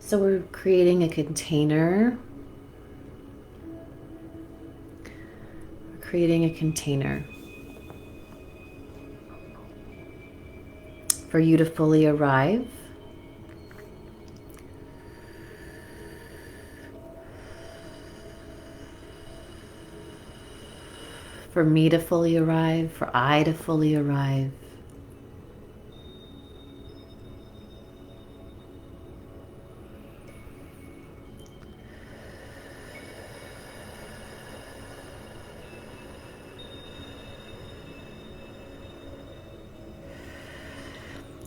So we're creating a container. We're creating a container for you to fully arrive. For me to fully arrive, for I to fully arrive.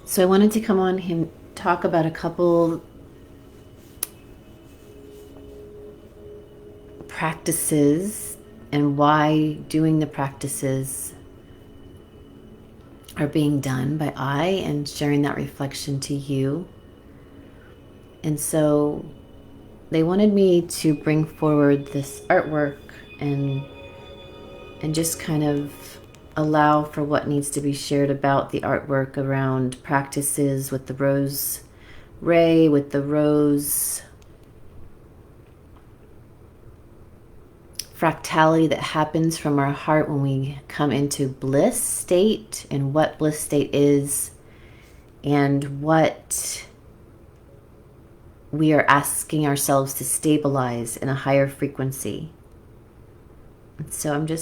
So I wanted to come on and talk about a couple practices and why doing the practices are being done by I, and sharing that reflection to you. And so they wanted me to bring forward this artwork and just kind of allow for what needs to be shared about the artwork around practices with the rose ray, with the rose fractality that happens from our heart when we come into bliss state, and what bliss state is, and what we are asking ourselves to stabilize in a higher frequency. And so I'm going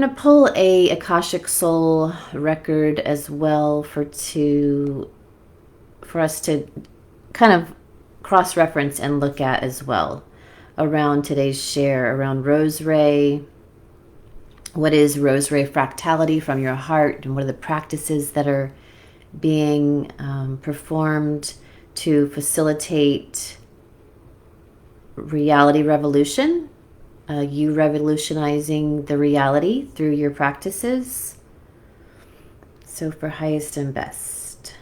to pull a Akashic Soul record as well for us to kind of cross-reference and look at as well around today's share around Rose Ray. What is Rose Ray fractality from your heart, and what are the practices that are being performed to facilitate reality revolution, you revolutionizing the reality through your practices. So for highest and best.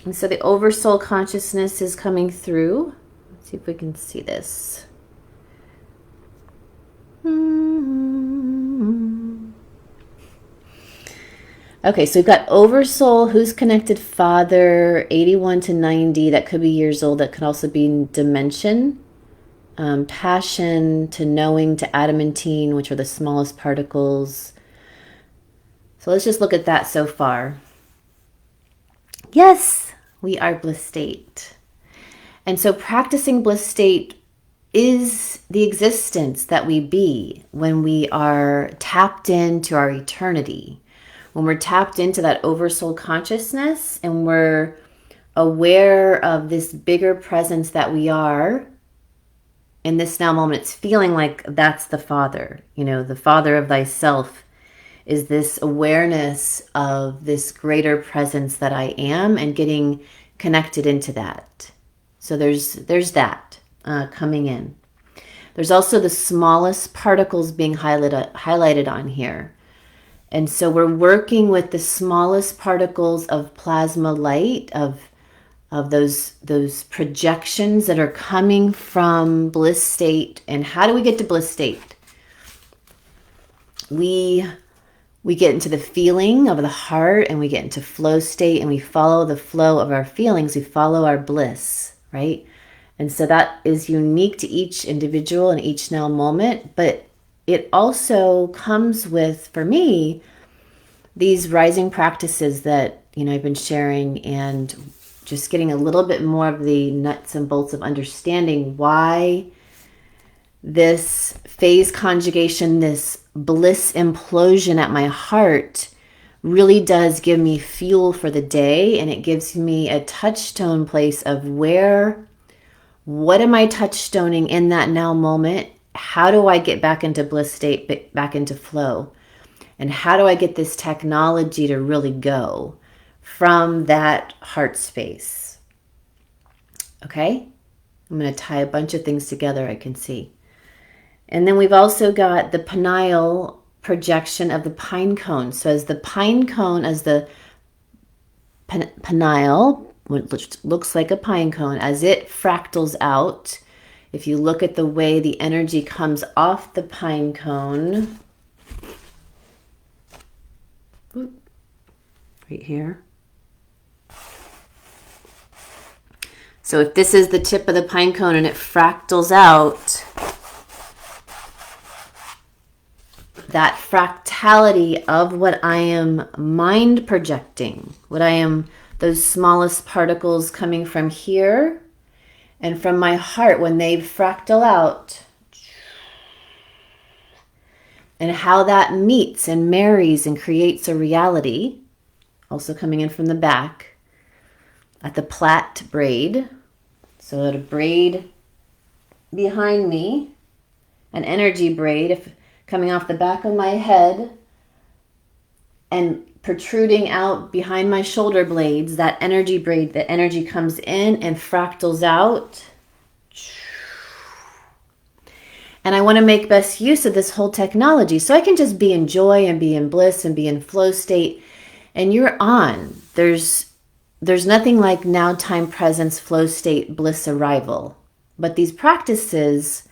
And so the oversoul consciousness is coming through. Let's see if we can see this. Okay, so we've got oversoul, who's connected father, 81 to 90. That could be years old. That could also be dimension. Passion to knowing to adamantine, which are the smallest particles. So let's just look at that so far. Yes, we are bliss state. And so practicing bliss state is the existence that we be when we are tapped into our eternity. When we're tapped into that oversoul consciousness and we're aware of this bigger presence that we are in this now moment, it's feeling like that's the Father. You know, the Father of thyself is this awareness of this greater presence that I am, and getting connected into that. So there's that coming in. There's also the smallest particles being highlighted on here. And so we're working with the smallest particles of plasma light, of those projections that are coming from bliss state. And how do we get to bliss state? We get into the feeling of the heart, and we get into flow state, and we follow the flow of our feelings. We follow our bliss, right? And so that is unique to each individual and each now moment. But it also comes with, for me, these rising practices that, I've been sharing, and just getting a little bit more of the nuts and bolts of understanding why this phase conjugation, this bliss implosion at my heart really does give me fuel for the day. And it gives me a touchstone place of what am I touchstoning in that now moment? How do I get back into bliss state, back into flow? And how do I get this technology to really go from that heart space? Okay? I'm going to tie a bunch of things together, I can see. And then we've also got the pineal projection of the pine cone. So as the pine cone, as the pineal, which looks like a pine cone, as it fractals out, if you look at the way the energy comes off the pine cone, right here. So if this is the tip of the pine cone and it fractals out, that fractality of what I am mind projecting, what I am, those smallest particles coming from here and from my heart when they fractal out, and how that meets and marries and creates a reality, also coming in from the back at the plait braid. So at a braid behind me, an energy braid coming off the back of my head and protruding out behind my shoulder blades, that energy braid, the energy comes in and fractals out. And I want to make best use of this whole technology so I can just be in joy and be in bliss and be in flow state. And you're on. There's nothing like now, time, presence, flow state, bliss, arrival. But these practices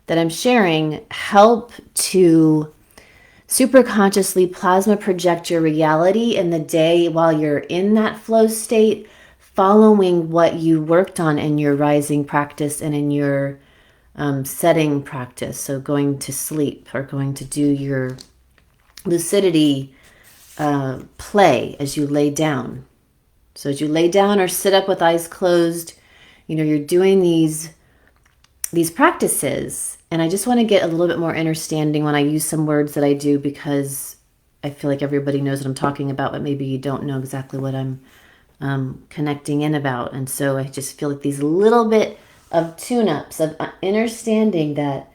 that I'm sharing help to super consciously plasma project your reality in the day while you're in that flow state, following what you worked on in your rising practice and in your setting practice. So going to sleep or going to do your lucidity play as you lay down. So as you lay down or sit up with eyes closed, you're doing these practices. And I just want to get a little bit more understanding when I use some words that I do, because I feel like everybody knows what I'm talking about, but maybe you don't know exactly what I'm connecting in about. And so I just feel like these little bit of tune-ups, of understanding that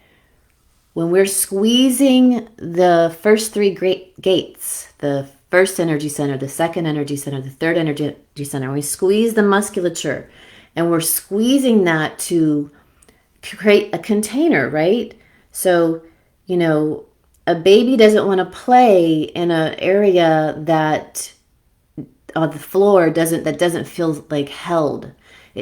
when we're squeezing the first three great gates, the first energy center, the second energy center, the third energy center, we squeeze the musculature and we're squeezing that to create a container, right? So, a baby doesn't want to play in an area that the floor doesn't feel like held.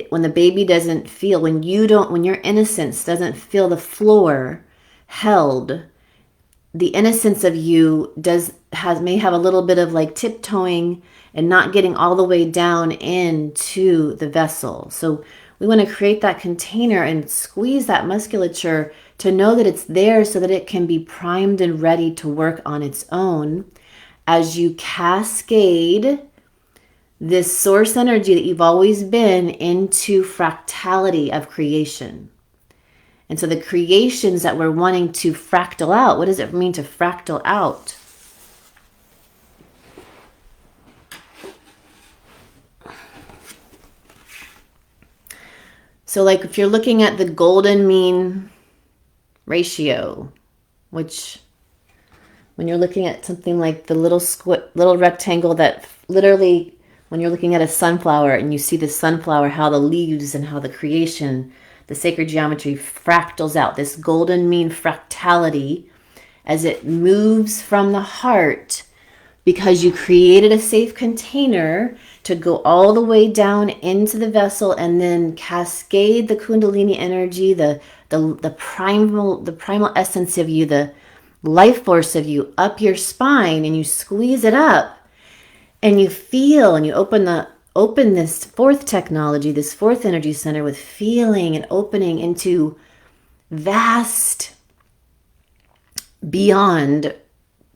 When the baby doesn't feel, when your innocence doesn't feel the floor held, the innocence of you may have a little bit of like tiptoeing and not getting all the way down into the vessel. So we want to create that container and squeeze that musculature to know that it's there so that it can be primed and ready to work on its own as you cascade this source energy that you've always been into fractality of creation. And so the creations that we're wanting to fractal out, what does it mean to fractal out? So like if you're looking at the golden mean ratio, which when you're looking at something like the little rectangle that literally, when you're looking at a sunflower and you see the sunflower, how the leaves and how the creation, the sacred geometry fractals out, this golden mean fractality as it moves from the heart, because you created a safe container to go all the way down into the vessel and then cascade the kundalini energy, the primal essence of you, the life force of you up your spine, and you squeeze it up and you feel and you open this fourth technology, this fourth energy center with feeling and opening into vast beyond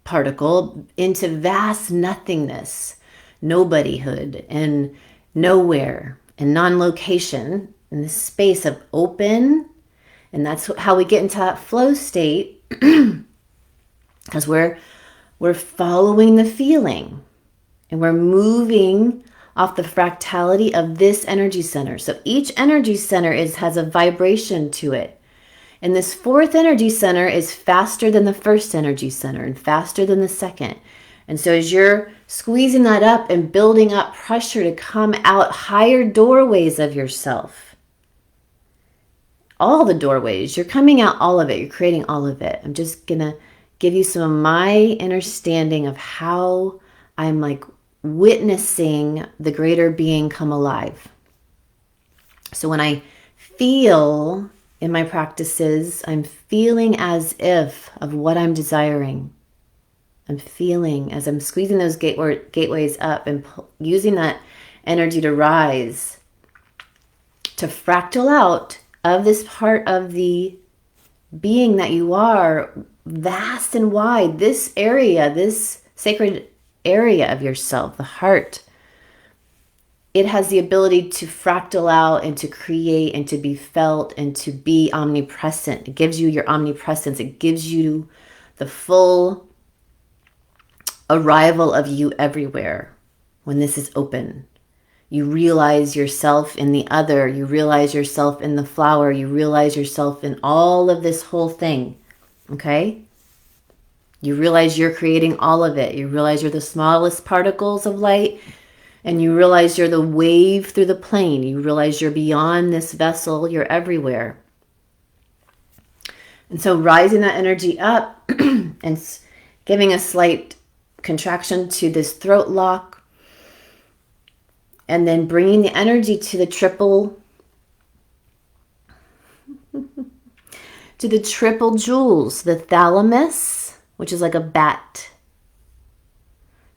particle, into vast nothingness, nobodyhood and nowhere and non-location, in this space of open. And that's how we get into that flow state, because we're following the feeling and we're moving off the fractality of this energy center. So each energy center has a vibration to it. And this fourth energy center is faster than the first energy center and faster than the second. And so as you're squeezing that up and building up pressure to come out higher doorways of yourself, all the doorways, you're coming out all of it, you're creating all of it. I'm just going to give you some of my understanding of how I'm like witnessing the greater being come alive. So when I feel in my practices, I'm feeling as if of what I'm desiring. I'm feeling as I'm squeezing those gateways up and using that energy to rise, to fractal out of this part of the being that you are, vast and wide, this area, this sacred area of yourself, the heart. It has the ability to fractal out and to create and to be felt and to be omnipresent. It gives you your omnipresence. It gives you the full arrival of you everywhere when this is open. You realize yourself in the other. You realize yourself in the flower. You realize yourself in all of this whole thing. Okay? You realize you're creating all of it. You realize you're the smallest particles of light. And you realize you're the wave through the plane. You realize you're beyond this vessel. You're everywhere. And so rising that energy up and giving a slight contraction to this throat lock. And then bringing the energy to the triple jewels. The thalamus, which is like a bat,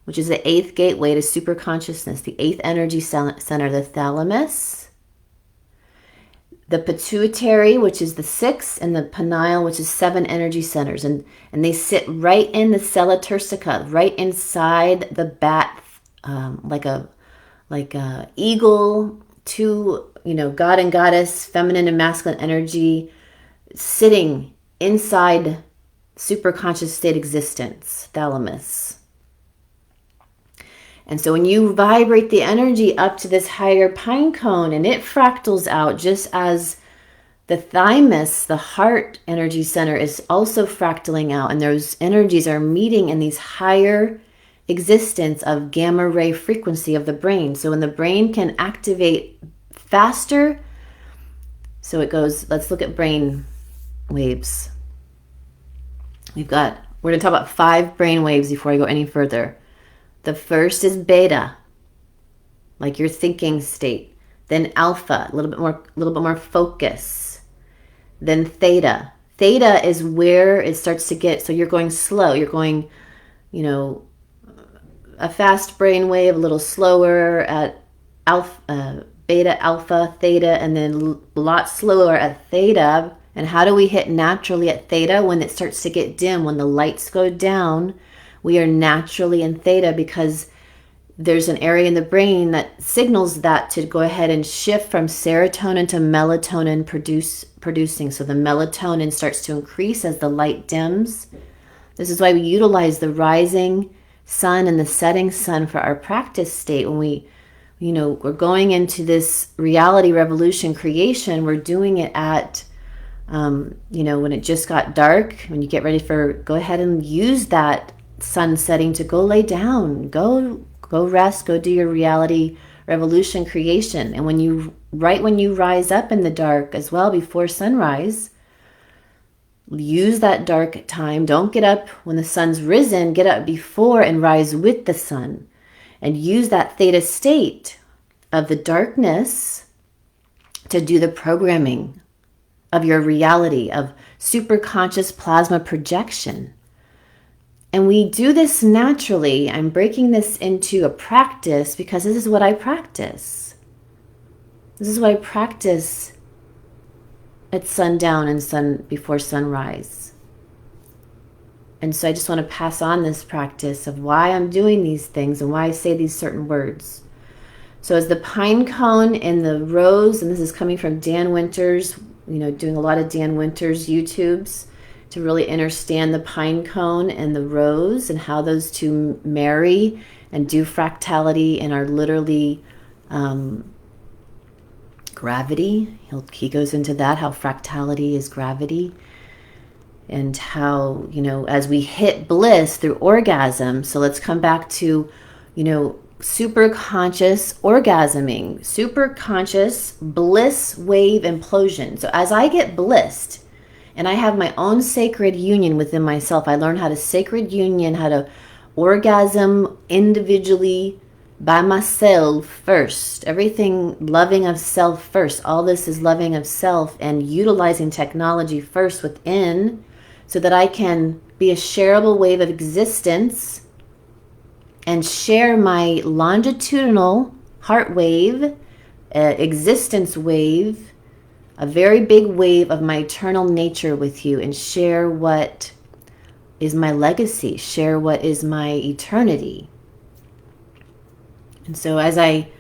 which is the 8th gateway to super consciousness, the 8th energy center, the thalamus. The pituitary, which is the 6th, and the pineal, which is 7 energy centers. And they sit right in the sella turcica, right inside the bat, like a eagle, two, God and goddess, feminine and masculine energy, sitting inside super conscious state existence, thalamus. And so when you vibrate the energy up to this higher pine cone and it fractals out, just as the thymus, the heart energy center, is also fractaling out, and those energies are meeting in these higher existence of gamma ray frequency of the brain. So when the brain can activate faster, so it goes, let's look at brain waves. We're going to talk about 5 brain waves before I go any further. The first is beta, like your thinking state. Then alpha, a little bit more focus. Then theta. Theta is where it starts to get, so you're going slow. You're going, a fast brain wave, a little slower at alpha, beta, alpha, theta, and then a lot slower at theta. And how do we hit naturally at theta? When it starts to get dim, when the lights go down, we are naturally in theta because there's an area in the brain that signals that to go ahead and shift from serotonin to melatonin producing. So the melatonin starts to increase as the light dims. This is why we utilize the rising sun and the setting sun for our practice state. When we're going into this reality revolution creation, we're doing it at, when it just got dark, when you get ready go ahead and use that sun setting to go lay down, go rest, go do your reality revolution creation. And when you rise up in the dark as well, before sunrise, use that dark time. Don't get up when the sun's risen. Get up before and rise with the sun. And use that theta state of the darkness to do the programming of your reality, of super conscious plasma projection. And we do this naturally. I'm breaking this into a practice because this is what I practice. This is what I practice at sundown and before sunrise. And so I just want to pass on this practice of why I'm doing these things and why I say these certain words. So as the pine cone and the rose, and this is coming from Dan Winters, doing a lot of Dan Winters YouTubes, to really understand the pine cone and the rose and how those two marry and do fractality and are literally gravity. He goes into that, how fractality is gravity, and how, as we hit bliss through orgasm. So let's come back to, super conscious orgasming, super conscious bliss wave implosion. So as I get blissed, and I have my own sacred union within myself. I learn how to sacred union, how to orgasm individually by myself first. Everything loving of self first. All this is loving of self and utilizing technology first within so that I can be a shareable wave of existence and share my longitudinal heart wave, existence wave, a very big wave of my eternal nature with you, and share what is my legacy, share what is my eternity. And so as I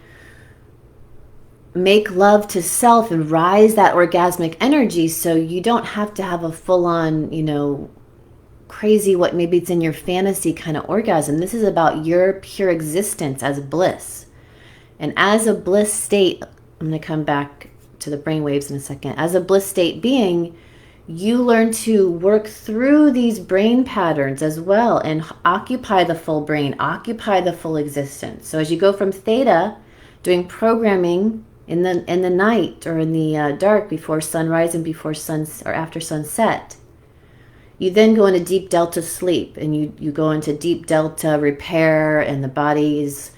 make love to self and rise that orgasmic energy, so you don't have to have a full-on, crazy, what maybe it's in your fantasy kind of orgasm. This is about your pure existence as bliss. And as a bliss state, I'm going to come back to the brainwaves in a second. As a bliss state being, you learn to work through these brain patterns as well and occupy the full brain, occupy the full existence. So as you go from theta, doing programming in the night or in the dark before sunrise and before or after sunset, you then go into deep delta sleep, and you go into deep delta repair, and the body is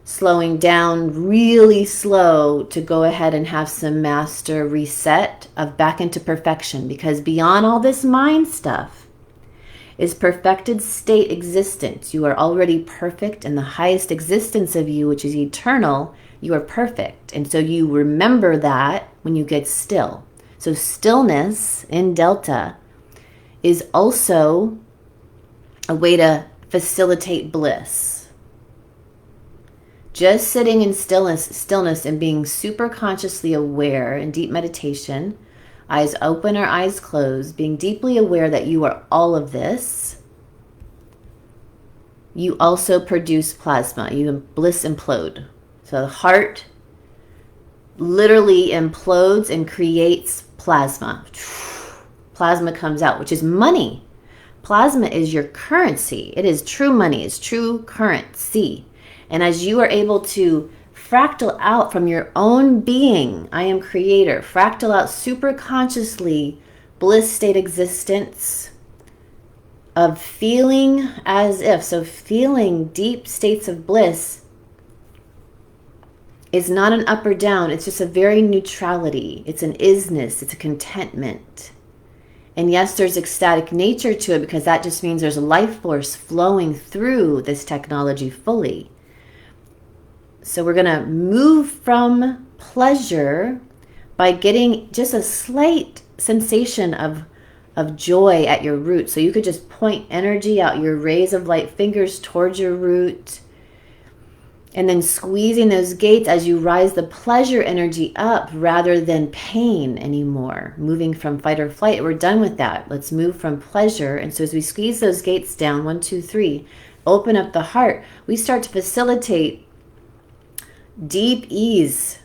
slowing down really slow to go ahead and have some master reset of back into perfection. Because beyond all this mind stuff is perfected state existence. You are already perfect, and the highest existence of you, which is eternal, you are perfect. And so you remember that when you get still. So stillness in delta is also a way to facilitate bliss. Just sitting in stillness and being super consciously aware in deep meditation, eyes open or eyes closed, being deeply aware that you are all of this. You also produce plasma. You bliss implode. So the heart literally implodes and creates plasma. Plasma comes out, which is money. Plasma is your currency. It is true money. It's true currency. And as you are able to fractal out from your own being, I am creator, fractal out super consciously, bliss state existence of feeling as if. So feeling deep states of bliss is not an up or down. It's just a very neutrality. It's an isness. It's a contentment. And yes, there's ecstatic nature to it, because that just means there's a life force flowing through this technology fully. So we're going to move from pleasure by getting just a slight sensation of joy at your root. So you could just point energy out your rays of light fingers towards your root, and then squeezing those gates as you rise the pleasure energy up rather than pain anymore. Moving from fight or flight, we're done with that. Let's move from pleasure. And so as we squeeze those gates down, 1, 2, 3, open up the heart, we start to facilitate deep ease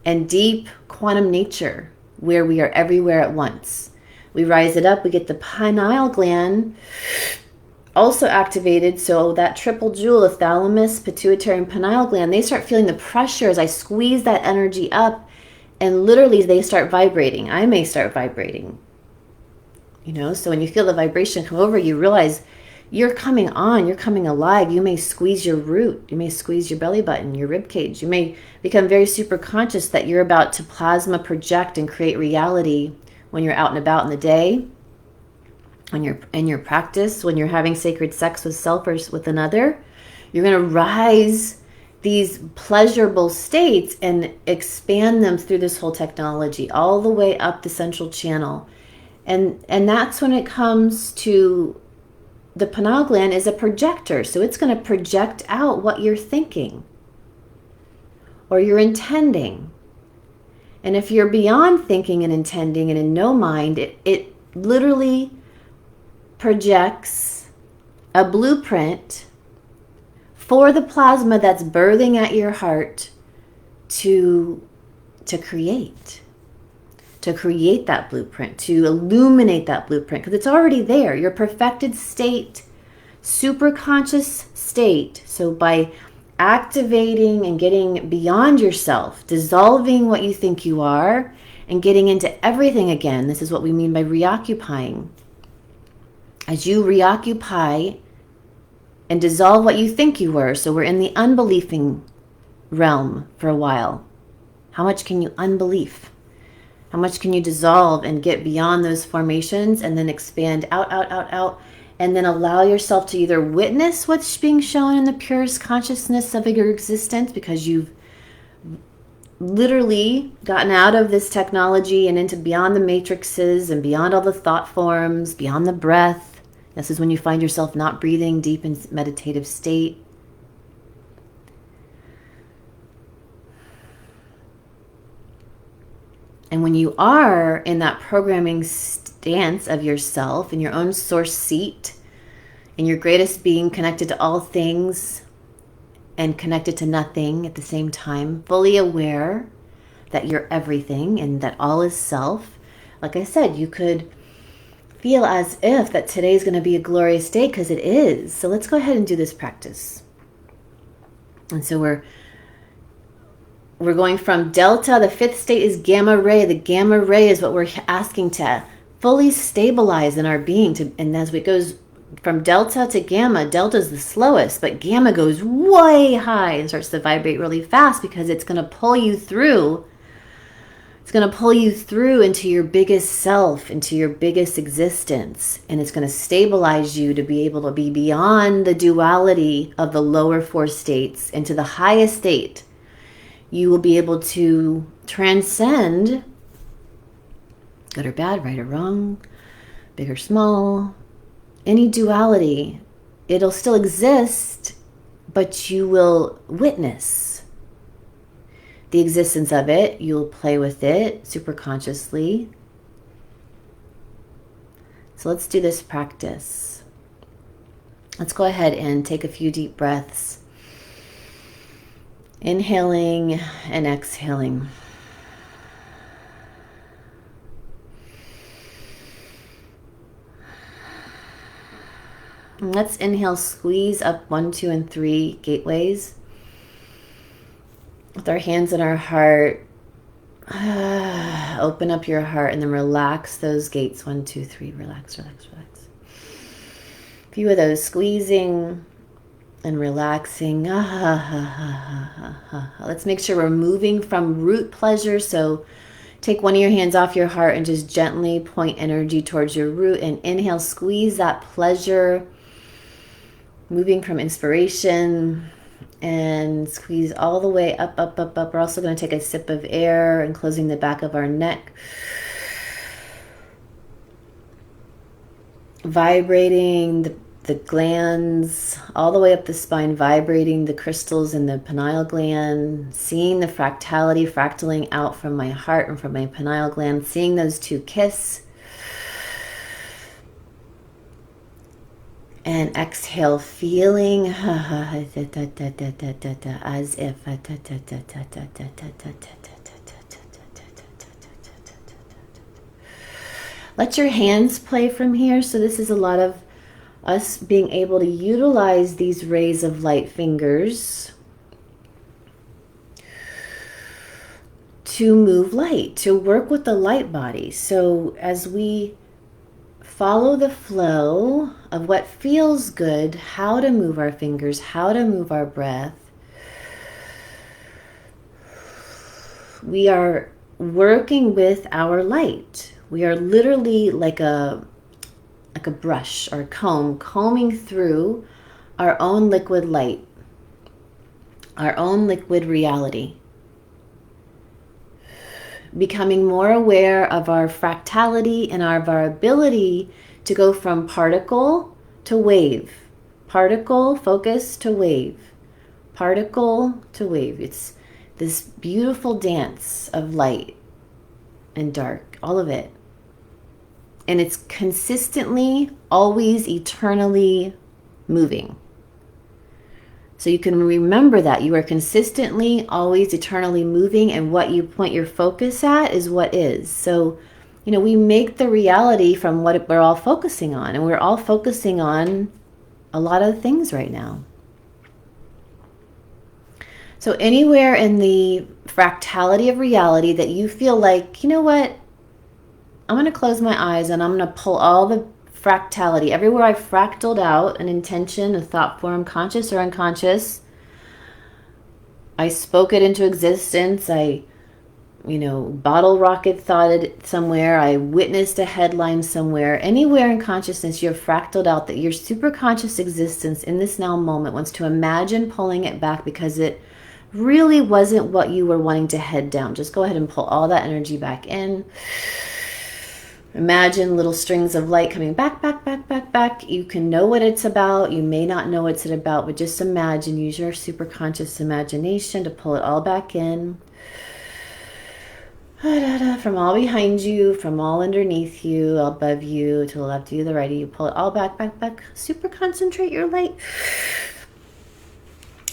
and deep quantum nature, where we are everywhere at once. We rise it up, we get the pineal gland also activated. So that triple jewel of thalamus, pituitary, and pineal gland, they start feeling the pressure as I squeeze that energy up, and literally they start vibrating. I may start vibrating. So when you feel the vibration come over, you realize you're coming on, you're coming alive. You may squeeze your root, you may squeeze your belly button, your rib cage. You may become very super conscious that you're about to plasma project and create reality when you're out and about in the day, when you're in your practice, when you're having sacred sex with self or with another. You're going to rise these pleasurable states and expand them through this whole technology all the way up the central channel. And that's when it comes to the pineal gland is a projector. So it's going to project out what you're thinking or you're intending. And if you're beyond thinking and intending and in no mind, it literally projects a blueprint for the plasma that's birthing at your heart to create that blueprint, to illuminate that blueprint, because it's already there. Your perfected state, super conscious state. So by activating and getting beyond yourself, dissolving what you think you are, and getting into everything again, this is what we mean by reoccupying. As you reoccupy and dissolve what you think you were. So we're in the unbelieving realm for a while. How much can you unbelief? How much can you dissolve and get beyond those formations and then expand out, out, out, out, and then allow yourself to either witness what's being shown in the purest consciousness of your existence because you've literally gotten out of this technology and into beyond the matrices and beyond all the thought forms, beyond the breath. This is when you find yourself not breathing deep in meditative state. And when you are in that programming stance of yourself, in your own source seat, in your greatest being, connected to all things and connected to nothing at the same time, fully aware that you're everything and that all is self, like I said, you could feel as if that today is going to be a glorious day, because it is. So let's go ahead and do this practice. And so we're going from delta. The fifth state is gamma ray. The gamma ray is what we're asking to fully stabilize in our being. And as it goes from delta to gamma, delta is the slowest, but gamma goes way high and starts to vibrate really fast because it's going to pull you through. It's going to pull you through into your biggest self, into your biggest existence. And it's going to stabilize you to be able to be beyond the duality of the lower four states into the highest state. You will be able to transcend good or bad, right or wrong, big or small, any duality. It'll still exist, but you will witness the existence of it. You'll play with it super consciously. So let's do this practice. Let's go ahead and take a few deep breaths. Inhaling and exhaling. And let's inhale, squeeze up 1, 2, and 3 gateways. With our hands on our heart, open up your heart and then relax those gates. 1, 2, 3, relax, relax, relax. A few of those, squeezing and relaxing. Let's make sure we're moving from root pleasure. So take one of your hands off your heart and just gently point energy towards your root and inhale, squeeze that pleasure, moving from inspiration and squeeze all the way up, up, up, up. We're also going to take a sip of air and closing the back of our neck. Vibrating the glands all the way up the spine, vibrating the crystals in the pineal gland, seeing the fractality fractaling out from my heart and from my pineal gland, seeing those two kiss. And exhale, feeling as if let your hands play from here. So this is a lot of us being able to utilize these rays of light fingers to move light, to work with the light body. So as we follow the flow of what feels good, how to move our fingers, how to move our breath, we are working with our light. We are literally like a brush or a comb, combing through our own liquid light, our own liquid reality. Becoming more aware of our fractality and of our ability to go from particle to wave, particle focus to wave, particle to wave. It's this beautiful dance of light and dark, all of it. And it's consistently, always, eternally moving. So you can remember that you are consistently, always, eternally moving, and what you point your focus at is what is. So, we make the reality from what we're all focusing on, and we're all focusing on a lot of things right now. So anywhere in the fractality of reality that you feel like, you know what, I'm going to close my eyes and I'm going to pull all the fractality. Everywhere I fractaled out an intention, a thought form, conscious or unconscious, I spoke it into existence. I bottle rocket thoughted somewhere. I witnessed a headline somewhere. Anywhere in consciousness, you're fractaled out that your superconscious existence in this now moment wants to imagine pulling it back because it really wasn't what you were wanting to head down. Just go ahead and pull all that energy back in. Imagine little strings of light coming back, back, back, back, back. You can know what it's about. You may not know what it's about, but just imagine. Use your superconscious imagination to pull it all back in. From all behind you, from all underneath you, above you, to the left of you, the right of you. Pull it all back, back, back. Super concentrate your light.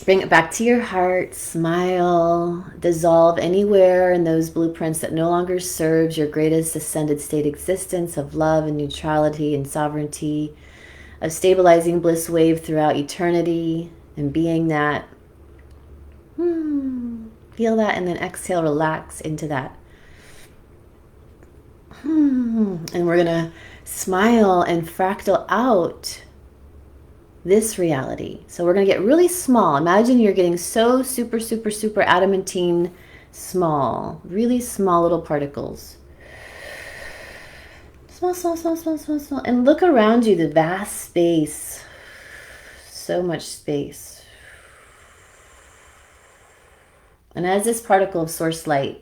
Bring it back to your heart. Smile. Dissolve anywhere in those blueprints that no longer serves your greatest ascended state existence of love and neutrality and sovereignty, of stabilizing bliss wave throughout eternity and being that. Feel that and then exhale, relax into that. And we're going to smile and fractal out this reality. So we're going to get really small. Imagine you're getting so super, super, super adamantine small, really small little particles. Small, small, small, small, small, small. And look around you, the vast space. So much space. And as this particle of source light,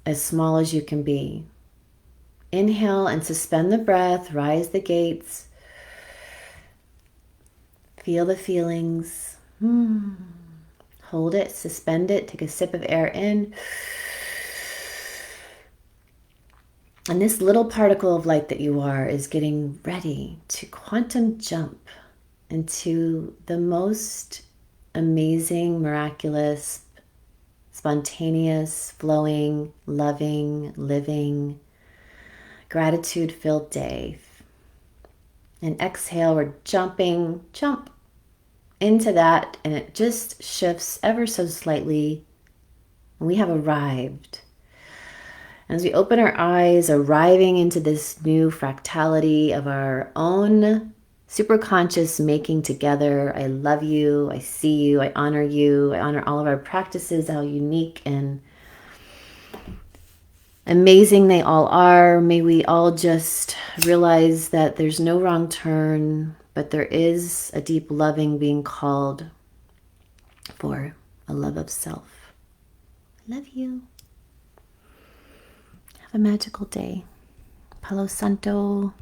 as small as you can be, inhale and suspend the breath, rise the gates, feel the feelings, hold it, suspend it, take a sip of air in. And this little particle of light that you are is getting ready to quantum jump into the most amazing, miraculous, spontaneous, flowing, loving, living, gratitude-filled day. And exhale, we're jump into that, and it just shifts ever so slightly. And we have arrived. As we open our eyes, arriving into this new fractality of our own superconscious making together. I love you. I see you. I honor you. I honor all of our practices, how unique and amazing they all are. May we all just realize that there's no wrong turn, but there is a deep loving being called for a love of self. I love you. Have a magical day. Palo Santo.